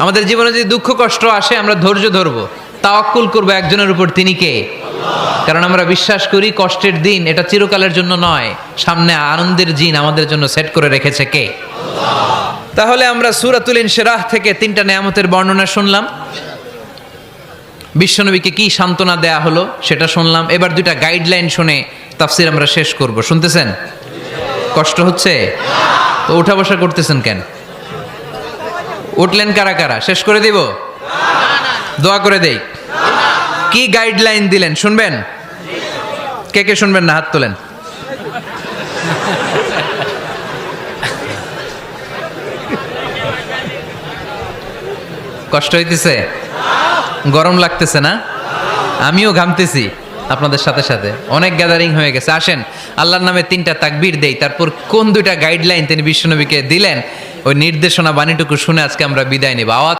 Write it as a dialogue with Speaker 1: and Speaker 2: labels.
Speaker 1: আমাদের জীবনে যদি দুঃখ কষ্ট আসে আমরা ধৈর্য ধরবো, তাওয়াক্কুল করবো একজনের উপর, তিনি কে? কারণ আমরা বিশ্বাস করি কষ্টের দিন এটা চিরকালের জন্য নয়, সামনে আনন্দের দিন আমাদের জন্য সেট করে রেখেছে কে? তাহলে আমরা সূরাতুল ইনশিরাহ থেকে 3টা নেয়ামতের বর্ণনা শুনলাম, বিশ্বনবীকে কি সান্ত্বনা দেয়া হলো সেটা শুনলাম। এবার 2টা গাইডলাইন শুনে তাফসীর আমরা শেষ করব। শুনতেছেন? কষ্ট হচ্ছে তো উঠা বসা করতেছেন কেন? উঠলেন কারা কারা? শেষ করে দিব? দোয়া করে দেই। কি গাইডলাইন দিলেন শুনবেন? কে কে শুনবেন না হাত তোলেন। কষ্ট হইতেছে? গরম লাগতেছে না? আমিও ঘামতেছি আপনাদের সাথে সাথে। অনেক গ্যাদারিং হয়ে গেছে। আসেন আল্লাহর নামে 3টা তাকবীর দেই, তারপর কোন 2টা গাইডলাইন তিনি বিশ্বনবীকে দিলেন ওই নির্দেশনা বাণীটুকু শুনে আজকে আমরা বিদায় নেব। আওয়াজ